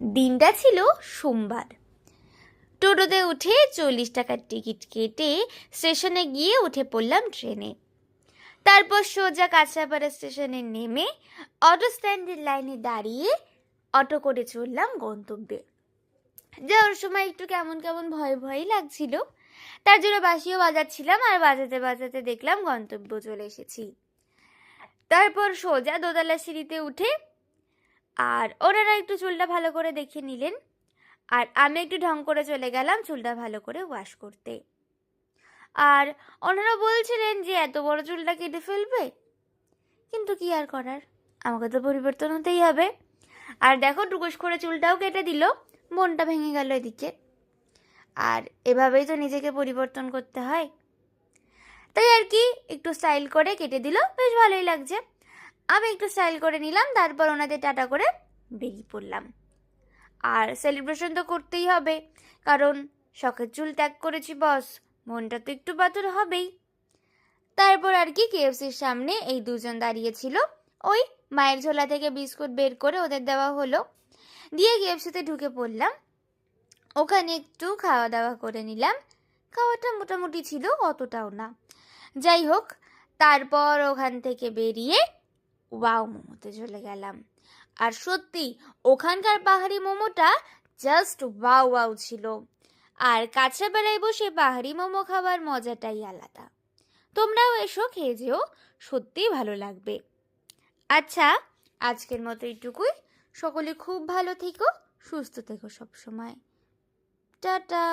দিনটা ছিল সোমবার। টোটোতে উঠে 40 টাকার টিকিট কেটে স্টেশনে গিয়ে উঠে পড়লাম ট্রেনে। তারপর সোজা কাঁচরাপাড়া স্টেশনে নেমে অটো স্ট্যান্ডের লাইনে দাঁড়িয়ে অটো করে চললাম গন্তব্যে। যাওয়ার সময় একটু কেমন কেমন ভয় ভয়ই লাগছিল, তার জন্য বাঁশিও বাজাচ্ছিলাম, আর বাজাতে বাজাতে দেখলাম গন্তব্য চলে এসেছি। তারপর সোজা দোতলা সিঁড়িতে উঠে আর ওনারা একটু চুলটা ভালো করে দেখে নিলেন, আর আমি একটু ঢং করে চলে গেলাম চুলটা ভালো করে ওয়াশ করতে। আর ওনারা বলছিলেন যে এত বড় চুলটা কেটে ফেলবে, কিন্তু কি আর করার, আমাকে তো পরিবর্তন হতেই হবে। আর দেখো টুকুস করে চুলটাও কেটে দিল, মনটা ভেঙে গেল এদিকে। আর এভাবেই তো নিজেকে পরিবর্তন করতে হয়, তাই আর কি একটু স্টাইল করে কেটে দিল, বেশ ভালোই লাগছে। আমি একটু স্টাইল করে নিলাম, তারপর ওনাদের টাটা করে বেরিয়ে পড়লাম। আর সেলিব্রেশন তো করতেই হবে, কারণ শখের চুল ত্যাগ করেছি বস, মনটা তো একটু বাতুর হবেই। তারপর আর কি কেএফসির সামনে এই দুজন দাঁড়িয়েছিল, ওই মায়ের ঝোলা থেকে বিস্কুট বের করে ওদের দেওয়া হলো, দিয়ে কেএফসিতে ঢুকে পড়লাম। ওখানে একটু খাওয়া দাওয়া করে নিলাম, খাওয়াটা মোটামুটি ছিল, অতটাও না, যাই হোক। তারপর ওখান থেকে বেরিয়ে ওয়াও মোমোতে চলে গেলাম। আর সত্যি ওখানকার পাহাড়ি মোমোটা জাস্ট ওয়াও ওয়াও ছিল। আর কাঁচরাপাড়ায় বসে পাহাড়ি মোমো খাওয়ার মজাটাই আলাদা। তোমরাও এসো, খেয়ে যেও, সত্যিই ভালো লাগবে। আচ্ছা, আজকের মতো এইটুকুই। সকলে খুব ভালো থেকো, সুস্থ থেকো সবসময়। টাটা।